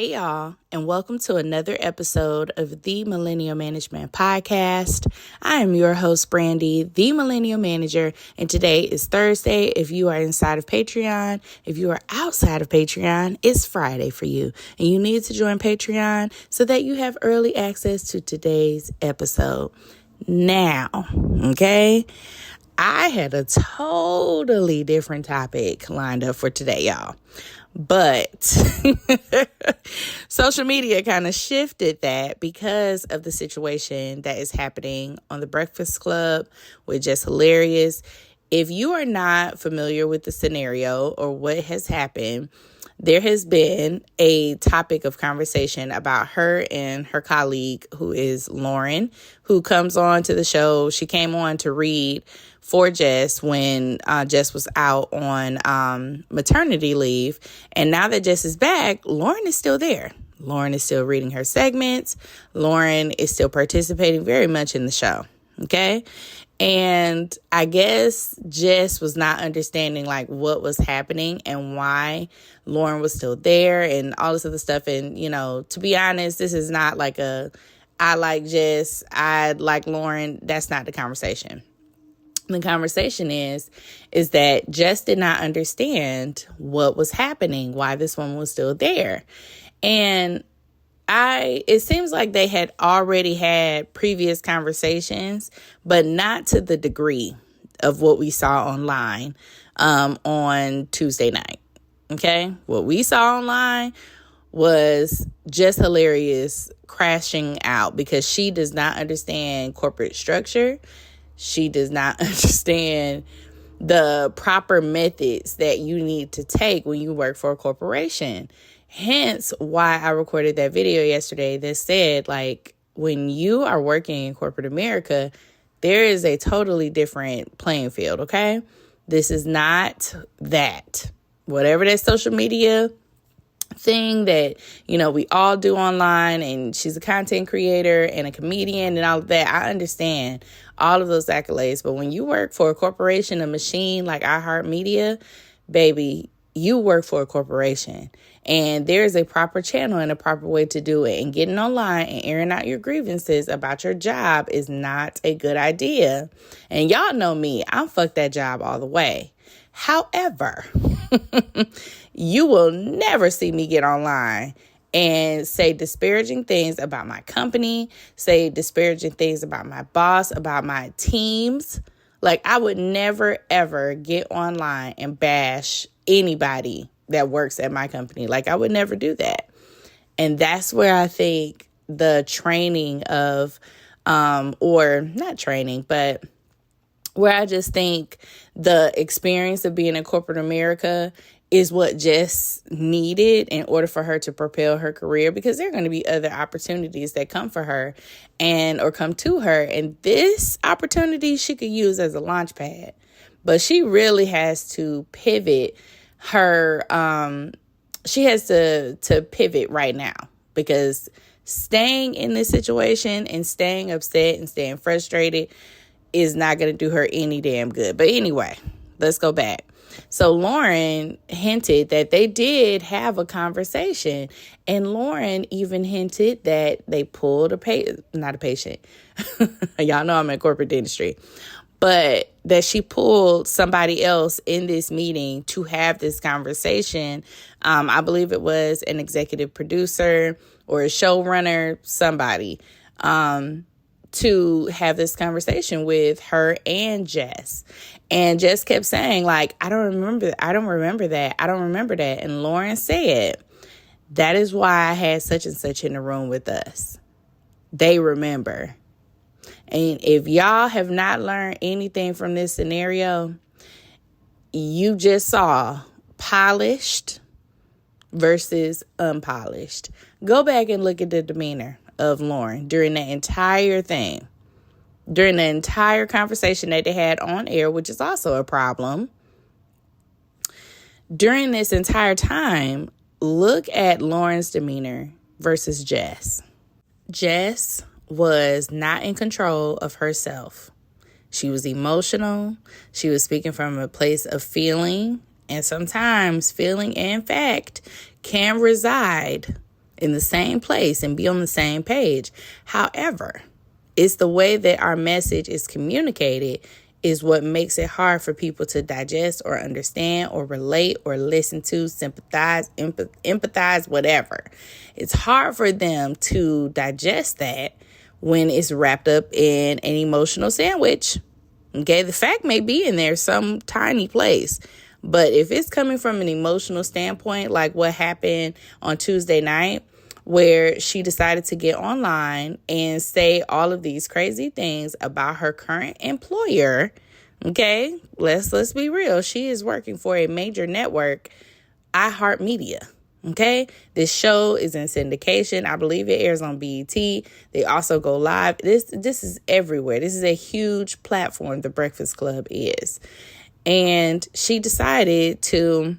Hey, y'all, and welcome to another episode of the Millennial Management Podcast. I am your host, Brandi, the Millennial Manager, and today is Thursday. If you are inside of Patreon, if you are outside of Patreon, it's Friday for you, and you need to join Patreon so that you have early access to today's episode. Now, okay? I had a totally different topic lined up for today, y'all. But social media kind of shifted that because of the situation that is happening on The Breakfast Club with Jess Hilarious. If you are not familiar with the scenario or what has happened, there has been a topic of conversation about her and her colleague, who is Lauren, who comes on to the show. She came on to read for Jess when Jess was out on maternity leave. And now that Jess is back, Lauren is still there. Lauren is still reading her segments. Lauren is still participating very much in the show. Okay. And I guess Jess was not understanding like what was happening and why Lauren was still there and all this other stuff. And, you know, to be honest, this is not like I like Jess, I like Lauren. That's not the conversation. The conversation is that Jess did not understand what was happening, why this woman was still there. And it seems like they had already had previous conversations, but not to the degree of what we saw online on Tuesday night. Okay. What we saw online was Jess Hilarious crashing out because she does not understand corporate structure. She does not understand the proper methods that you need to take when you work for a corporation. Hence why I recorded that video yesterday that said, like, when you are working in corporate America, there is a totally different playing field, okay? This is not that. Whatever that social media thing that, you know, we all do online, and she's a content creator and a comedian and all of that. I understand all of those accolades. But when you work for a corporation, a machine like iHeART Media, baby, you work for a corporation. And there is a proper channel and a proper way to do it. And getting online and airing out your grievances about your job is not a good idea. And y'all know me, I'm fuck that job all the way. However, you will never see me get online and say disparaging things about my company, say disparaging things about my boss, about my teams. Like, I would never, ever get online and bash anybody that works at my company. Like, I would never do that. And that's where I think the training of, or not training, but where I just think the experience of being in corporate America is what Jess needed in order for her to propel her career, because there are going to be other opportunities that come for her or come to her. And this opportunity she could use as a launch pad, but she really has to pivot her. She has to pivot right now, because staying in this situation and staying upset and staying frustrated is not going to do her any damn good. But anyway, let's go back. So Lauren hinted that they did have a conversation, and Lauren even hinted that they pulled not a patient. Y'all know I'm in corporate industry, but that she pulled somebody else in this meeting to have this conversation. I believe it was an executive producer or a showrunner, somebody, to have this conversation with her and Jess. And Jess kept saying, like, I don't remember that. And Lauren said, that is why I had such and such in the room with us. They remember. And if y'all have not learned anything from this scenario, you just saw polished versus unpolished. Go back and look at the demeanor of Lauren during the entire thing, during the entire conversation that they had on air, which is also a problem. During this entire time, look at Lauren's demeanor versus Jess. Jess was not in control of herself. She was emotional. She was speaking from a place of feeling. And sometimes feeling and fact can reside in the same place and be on the same page. However, it's the way that our message is communicated is what makes it hard for people to digest or understand or relate or listen to, sympathize, empathize, whatever. It's hard for them to digest that when it's wrapped up in an emotional sandwich. Okay, the fact may be in there some tiny place, but if it's coming from an emotional standpoint, like what happened on Tuesday night, where she decided to get online and say all of these crazy things about her current employer. Okay, let's be real. She is working for a major network, IHEART Media. Okay, this show is in syndication. I believe it airs on BET. They also go live. This is everywhere. This is a huge platform, The Breakfast Club is. And she decided to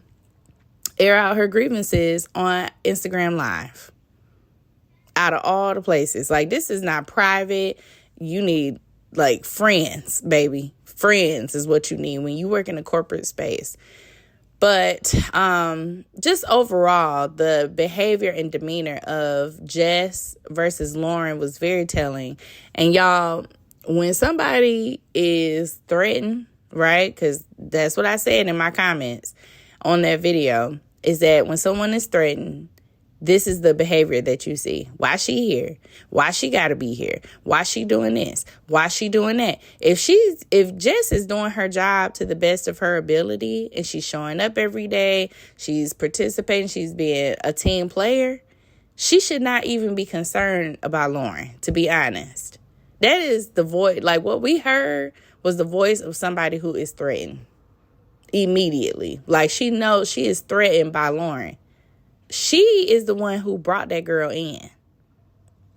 air out her grievances on Instagram Live. Out of all the places. Like, this is not private. You need, like, friends, baby. Friends is what you need when you work in a corporate space. But just overall, the behavior and demeanor of Jess versus Lauren was very telling. And y'all, when somebody is threatened, right? Because that's what I said in my comments on that video, is that when someone is threatened, this is the behavior that you see. Why she here? Why she gotta be here? Why she doing this? Why she doing that? If Jess is doing her job to the best of her ability and she's showing up every day, she's participating, she's being a team player, she should not even be concerned about Lauren, to be honest. That is the voice, like what we heard was the voice of somebody who is threatened immediately. Like, she knows she is threatened by Lauren. She is the one who brought that girl in.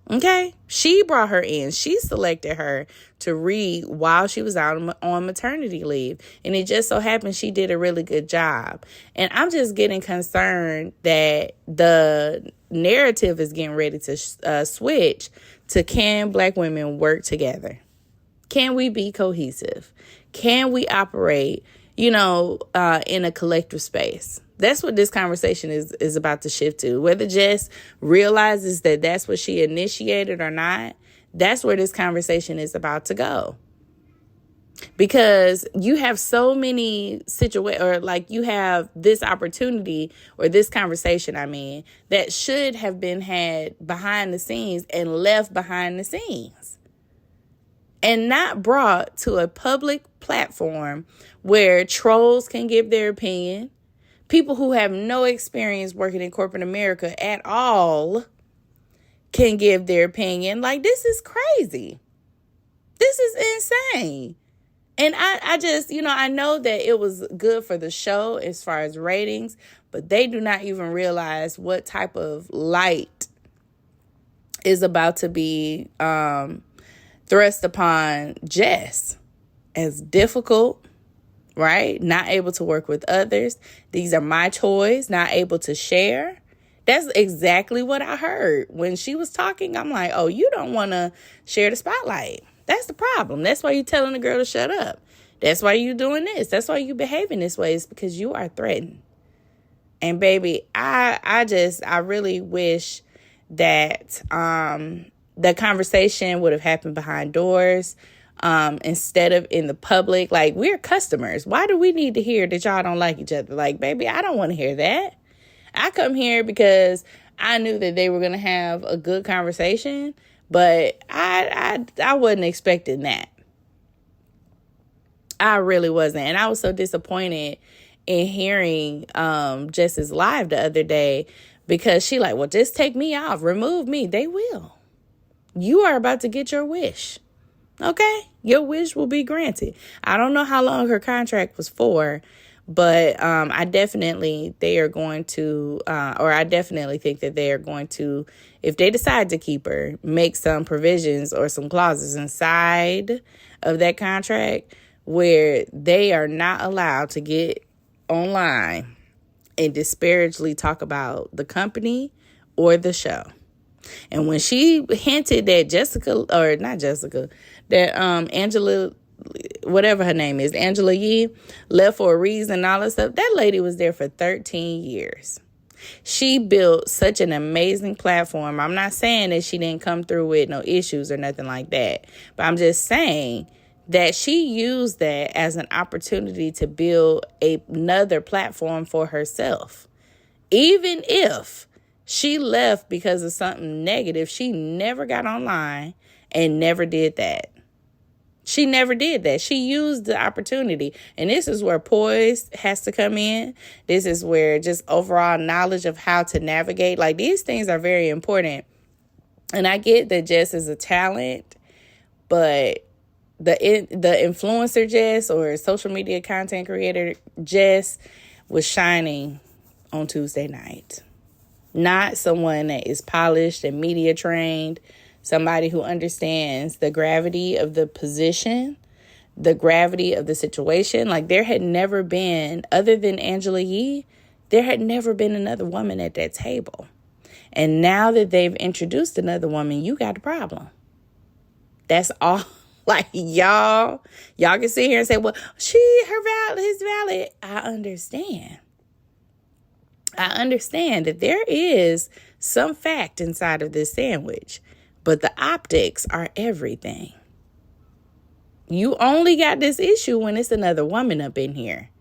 Okay? She brought her in. She selected her to read while she was out on maternity leave. And it just so happened she did a really good job. And I'm just getting concerned that the narrative is getting ready to switch to, can Black women work together? Can we be cohesive? Can we operate, in a collective space? That's what this conversation is about to shift to. Whether Jess realizes that that's what she initiated or not, that's where this conversation is about to go. Because you have so many situations, or like you have this opportunity or this conversation, that should have been had behind the scenes and left behind the scenes. And not brought to a public platform where trolls can give their opinion. People who have no experience working in corporate America at all can give their opinion. Like, this is crazy. This is insane. And I just, I know that it was good for the show as far as ratings, but they do not even realize what type of light is about to be thrust upon Jess as difficult, right? Not able to work with others. These are my toys, not able to share. That's exactly what I heard. When she was talking, I'm like, oh, you don't want to share the spotlight. That's the problem. That's why you're telling the girl to shut up. That's why you're doing this. That's why you're behaving this way. It's because you are threatened. And baby, I really wish that the conversation would have happened behind doors. Instead of in the public. Like, we're customers. Why do we need to hear that y'all don't like each other? Like, baby, I don't want to hear that. I come here because I knew that they were going to have a good conversation, but I wasn't expecting that. I really wasn't. And I was so disappointed in hearing Jess's live the other day, because she like, well, just take me off, remove me. They will. You are about to get your wish. Okay, your wish will be granted. I don't know how long her contract was for, but I definitely think that they are going to, if they decide to keep her, make some provisions or some clauses inside of that contract where they are not allowed to get online and disparagingly talk about the company or the show. And when she hinted that Angela, whatever her name is, Angela Yee, left for a reason and all that stuff, that lady was there for 13 years. She built such an amazing platform. I'm not saying that she didn't come through with no issues or nothing like that, but I'm just saying that she used that as an opportunity to build another platform for herself. Even if she left because of something negative, she never got online and never did that. She never did that. She used the opportunity. And this is where poise has to come in. This is where just overall knowledge of how to navigate. Like, these things are very important. And I get that Jess is a talent, but the influencer Jess, or social media content creator Jess, was shining on Tuesday night. Not someone that is polished and media trained. Somebody who understands the gravity of the position, the gravity of the situation. Like, there had never been, other than Angela Yee, there had never been another woman at that table. And now that they've introduced another woman, you got a problem. That's all. Like, y'all can sit here and say, well, his valid. I understand that there is some fact inside of this sandwich. But the optics are everything. You only got this issue when it's another woman up in here.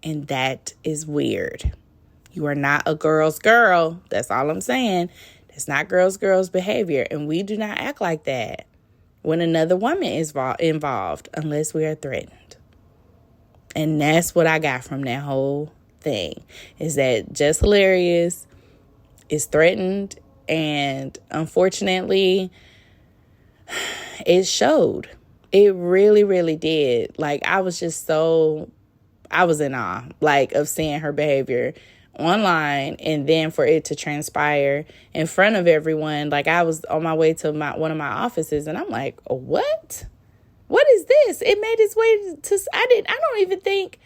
And that is weird. You are not a girl's girl. That's all I'm saying. That's not girls' behavior. And we do not act like that when another woman is involved unless we are threatened. And that's what I got from that whole thing, is that Jess Hilarious is threatened. And unfortunately, it showed. It really, really did. Like, I was in awe, like, of seeing her behavior online, and then for it to transpire in front of everyone. Like, I was on my way to one of my offices, and I'm like, what? What is this? It made its way to, I don't even think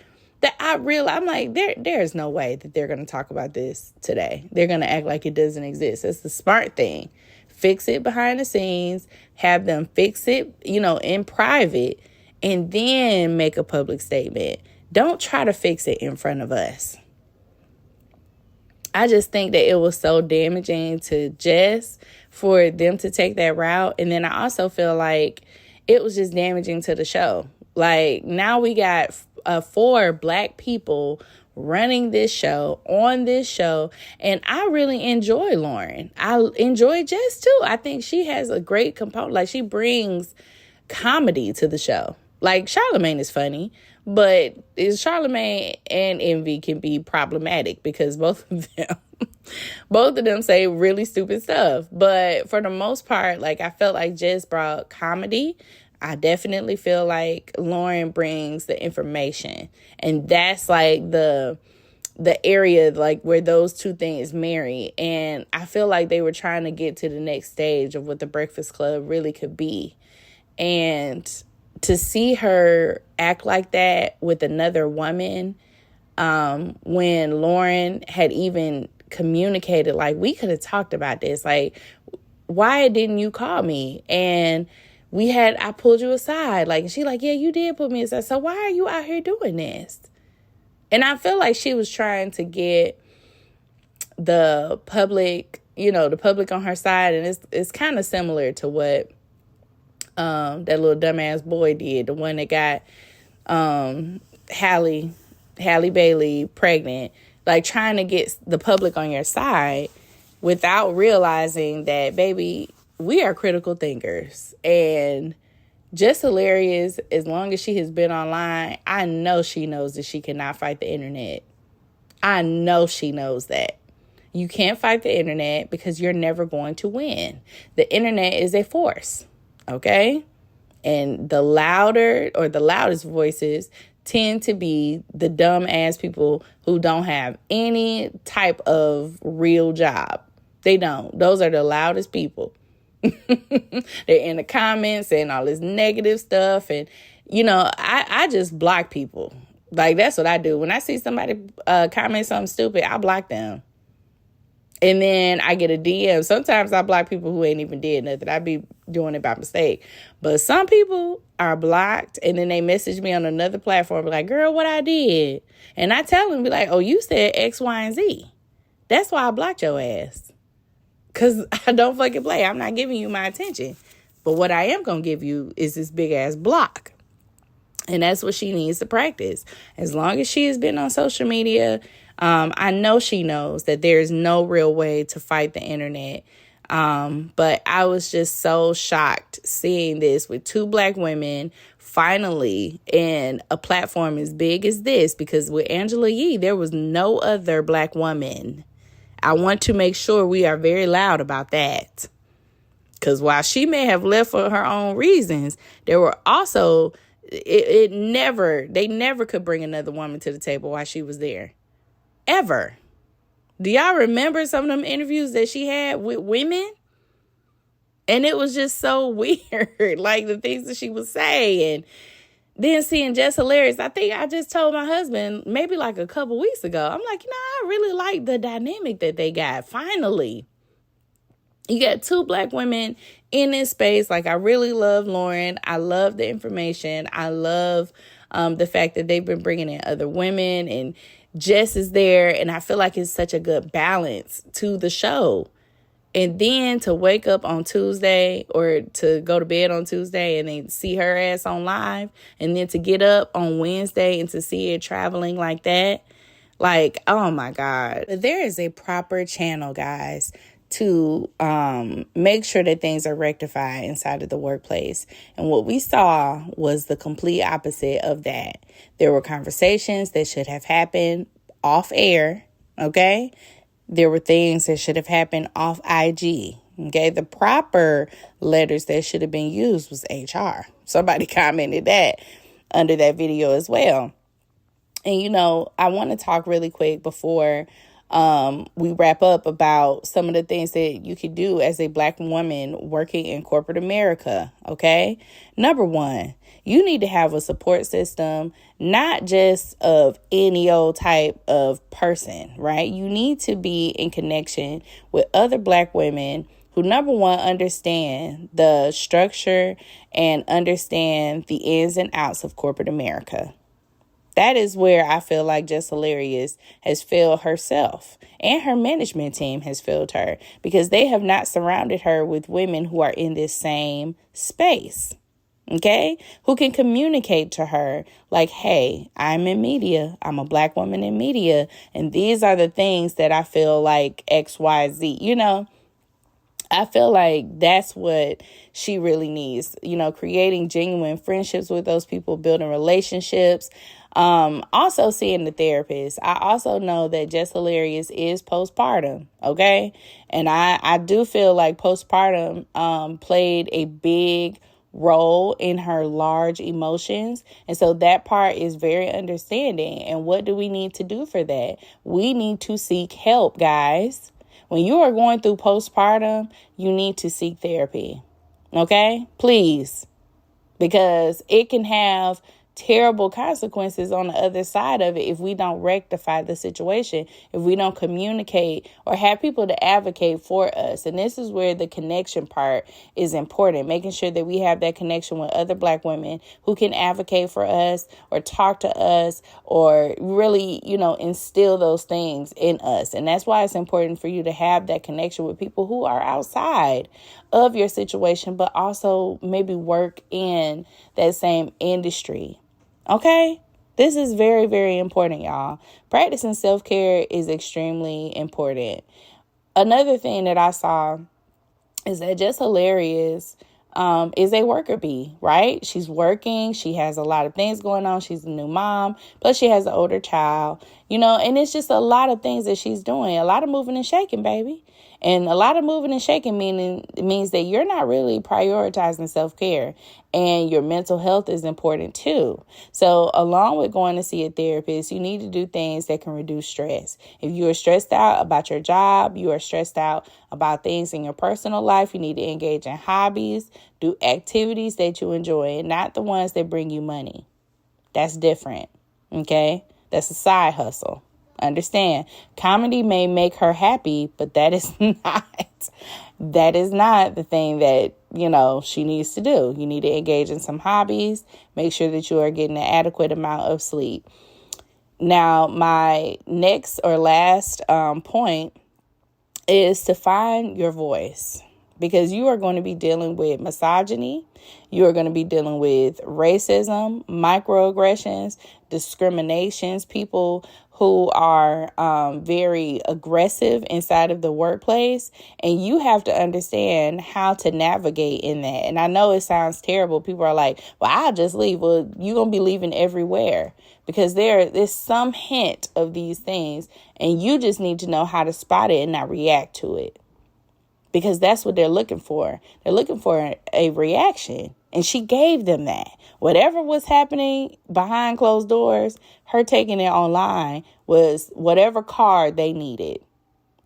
that I'm like, there's no way that they're going to talk about this today. They're going to act like it doesn't exist. It's the smart thing. Fix it behind the scenes, have them fix it, in private, and then make a public statement. Don't try to fix it in front of us. I just think that it was so damaging to Jess for them to take that route. And then I also feel like it was just damaging to the show. Like, now we got 4 Black people running this show, on this show. And I really enjoy Lauren. I enjoy Jess too. I think she has a great component. Like, she brings comedy to the show. Like, Charlamagne is funny, but Charlamagne and Envy can be problematic because both of them say really stupid stuff. But for the most part, like, I felt like Jess brought comedy. I definitely feel like Lauren brings the information. And that's like the area, like, where those two things marry. And I feel like they were trying to get to the next stage of what the Breakfast Club really could be. And to see her act like that with another woman, when Lauren had even communicated, like, we could have talked about this. Like, why didn't you call me? And I pulled you aside. Like, she like, yeah, you did put me aside. So why are you out here doing this? And I feel like she was trying to get the public on her side. And it's kind of similar to what that little dumbass boy did. The one that got Halle Bailey pregnant. Like, trying to get the public on your side without realizing that, baby, we are critical thinkers. And Jess Hilarious, as long as she has been online, I know she knows that she cannot fight the internet. I know she knows that. You can't fight the internet because you're never going to win. The internet is a force, okay? And the louder or the loudest voices tend to be the dumb ass people who don't have any type of real job. They don't. Those are the loudest people. They're in the comments saying all this negative stuff. And, I just block people. Like, that's what I do. When I see somebody comment something stupid, I block them. And then I get a DM. Sometimes I block people who ain't even did nothing. I be doing it by mistake. But some people are blocked, and then they message me on another platform, like, girl, what I did? And I tell them, be like, oh, you said X, Y, and Z. That's why I blocked your ass. Because I don't fucking play. I'm not giving you my attention. But what I am going to give you is this big ass block. And that's what she needs to practice. As long as she has been on social media, I know she knows that there's no real way to fight the internet. But I was just so shocked seeing this with two black women finally in a platform as big as this, because with Angela Yee, there was no other black woman. I want to make sure we are very loud about that. Because while she may have left for her own reasons, there were also, they never could bring another woman to the table while she was there. Ever. Do y'all remember some of them interviews that she had with women? And it was just so weird, like the things that she would say. And then seeing Jess Hilarious, I think I just told my husband maybe like a couple weeks ago, I'm like, I really like the dynamic that they got. Finally, you got two black women in this space. Like, I really love Lauren. I love the information. I love the fact that they've been bringing in other women, and Jess is there. And I feel like it's such a good balance to the show. And then to wake up on Tuesday, or to go to bed on Tuesday and then see her ass on live, and then to get up on Wednesday and to see it traveling like that. Like, oh my God. There is a proper channel, guys, to make sure that things are rectified inside of the workplace. And what we saw was the complete opposite of that. There were conversations that should have happened off air, okay? There were things that should have happened off IG, okay? The proper letters that should have been used was HR. Somebody commented that under that video as well. And, I want to talk really quick before we wrap up about some of the things that you could do as a black woman working in corporate America, okay? Number one, you need to have a support system, not just of any old type of person, right? You need to be in connection with other black women who, number one, understand the structure and understand the ins and outs of corporate America. That is where I feel like Jess Hilarious has failed herself, and her management team has failed her, because they have not surrounded her with women who are in this same space, okay? Who can communicate to her like, hey, I'm in media. I'm a black woman in media, and these are the things that I feel like X, Y, Z, I feel like that's what she really needs, creating genuine friendships with those people, building relationships. Also seeing the therapist. I also know that Jess Hilarious is postpartum, okay? And I do feel like postpartum played a big role in her large emotions. And so that part is very understanding. And what do we need to do for that? We need to seek help, guys. When you are going through postpartum, you need to seek therapy, okay? Please, because it can have terrible consequences on the other side of it if we don't rectify the situation, if we don't communicate or have people to advocate for us. And this is where the connection part is important, making sure that we have that connection with other black women who can advocate for us or talk to us or really, instill those things in us. And that's why it's important for you to have that connection with people who are outside of your situation, but also maybe work in that same industry. Okay? This is very, very important, y'all. Practicing self-care is extremely important. Another thing that I saw is that Jess Hilarious is a worker bee, right? She's working. She has a lot of things going on. She's a new mom. Plus, she has an older child, and it's just a lot of things that she's doing. A lot of moving and shaking, baby. And a lot of moving and shaking means that you're not really prioritizing self-care, and your mental health is important too. So along with going to see a therapist, you need to do things that can reduce stress. If you are stressed out about your job, you are stressed out about things in your personal life, you need to engage in hobbies, do activities that you enjoy, and not the ones that bring you money. That's different, okay? That's a side hustle. Understand, comedy may make her happy, but that is not the thing that, she needs to do. You need to engage in some hobbies, make sure that you are getting an adequate amount of sleep. Now, my next or last point is to find your voice, because you are going to be dealing with misogyny. You are going to be dealing with racism, microaggressions, discriminations, people who are very aggressive inside of the workplace. And you have to understand how to navigate in that. And I know it sounds terrible. People are like, well, I'll just leave. Well, you're going to be leaving everywhere, because there's some hint of these things. And you just need to know how to spot it and not react to it. Because that's what they're looking for. They're looking for a reaction. And she gave them that. Whatever was happening behind closed doors, her taking it online was whatever card they needed.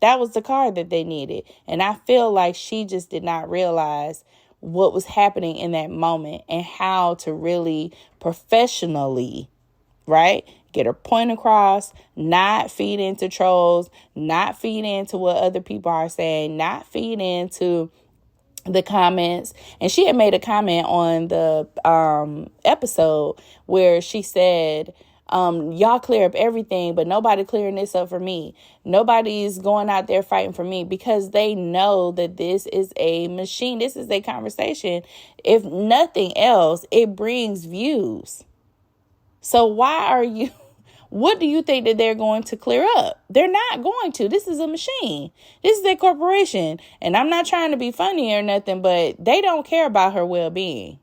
That was the card that they needed. And I feel like she just did not realize what was happening in that moment and how to really professionally, right, get her point across, not feed into trolls, not feed into what other people are saying, not feed into the comments. And she had made a comment on the episode where she said, y'all clear up everything, but nobody clearing this up for me. Nobody's going out there fighting for me, because they know that this is a machine. This is a conversation. If nothing else, it brings views. So what do you think that they're going to clear up? They're not going to. This is a machine. This is a corporation. And I'm not trying to be funny or nothing, but they don't care about her well-being.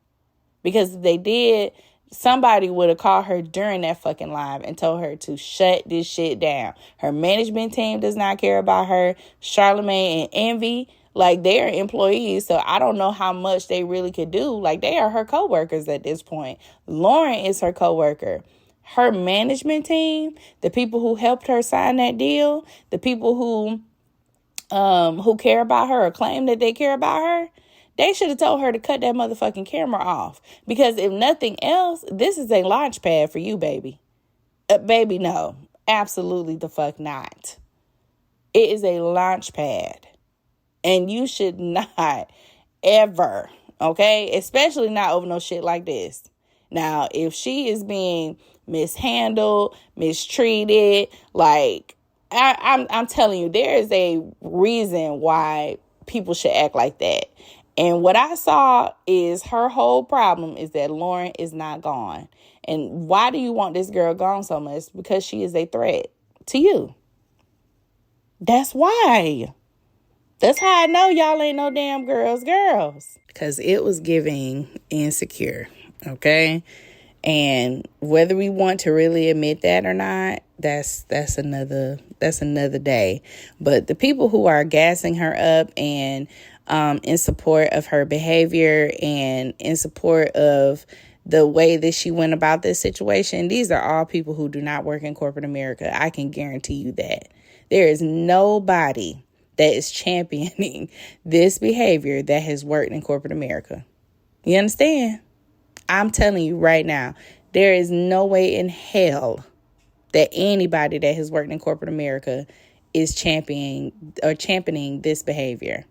Because if they did, somebody would have called her during that fucking live and told her to shut this shit down. Her management team does not care about her. Charlamagne and Envy, like, they are employees, so I don't know how much they really could do. Like, they are her coworkers at this point. Lauren is her coworker. Her management team, the people who helped her sign that deal, the people who care about her or claim that they care about her, they should have told her to cut that motherfucking camera off. Because if nothing else, this is a launch pad for you, baby. Baby, no. Absolutely the fuck not. It is a launch pad. And you should not ever, okay? Especially not over no shit like this. Now, if she is being mishandled, mistreated, like, I'm telling you, there is a reason why people should act like that. And what I saw is her whole problem is that Lauren is not gone. And why do you want this girl gone so much? Because she is a threat to you. That's why. That's how I know y'all ain't no damn girls. Because it was giving insecure, okay? And whether we want to really admit that or not, that's another day. But the people who are gassing her up and in support of her behavior and in support of the way that she went about this situation, these are all people who do not work in corporate America. I can guarantee you that. There is nobody that is championing this behavior that has worked in corporate America. You understand? I'm telling you right now, there is no way in hell that anybody that has worked in corporate America is championing this behavior.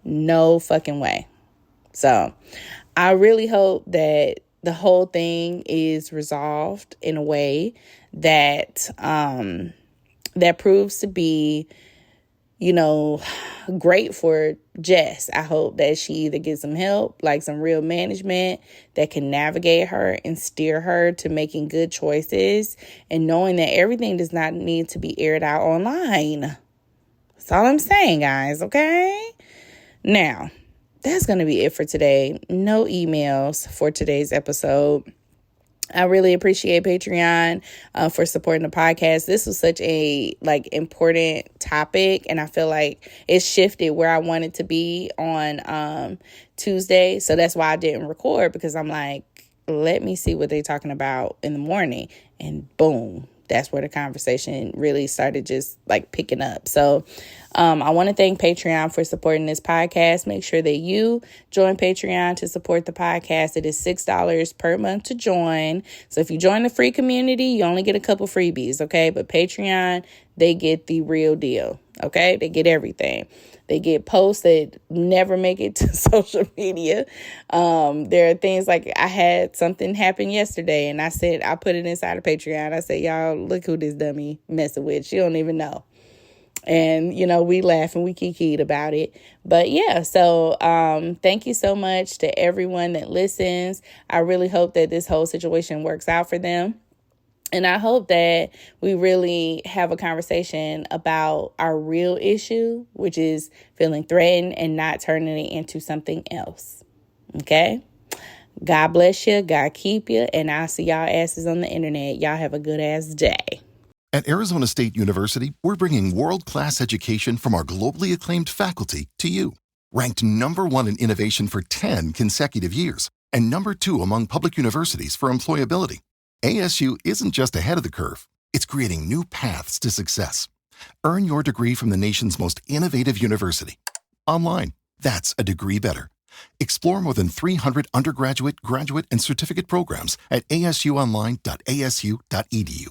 No fucking way. So I really hope that the whole thing is resolved in a way that that proves to be, great for Jess. I hope that she either gets some help, like some real management that can navigate her and steer her to making good choices and knowing that everything does not need to be aired out online. That's all I'm saying, guys, okay? Now, that's going to be it for today. No emails for today's episode. I really appreciate Patreon for supporting the podcast. This was such a important topic, and I feel like it shifted where I wanted to be on Tuesday. So that's why I didn't record, because I'm like, let me see what they're talking about in the morning, and boom. That's where the conversation really started just picking up. So I want to thank Patreon for supporting this podcast. Make sure that you join Patreon to support the podcast. It is $6 per month to join. So if you join the free community, you only get a couple freebies, okay? But Patreon, they get the real deal, okay? They get everything. They get posts that never make it to social media. There are things like I had something happen yesterday, and I put it inside of Patreon. I said, y'all, look who this dummy messing with. She don't even know. And, we laugh and we kikied about it. But yeah, so thank you so much to everyone that listens. I really hope that this whole situation works out for them. And I hope that we really have a conversation about our real issue, which is feeling threatened and not turning it into something else. Okay? God bless you. God keep you. And I'll see y'all asses on the internet. Y'all have a good ass day. At Arizona State University, we're bringing world-class education from our globally acclaimed faculty to you. Ranked #1 in innovation for 10 consecutive years and #2 among public universities for employability. ASU isn't just ahead of the curve, it's creating new paths to success. Earn your degree from the nation's most innovative university. Online, that's a degree better. Explore more than 300 undergraduate, graduate, and certificate programs at asuonline.asu.edu.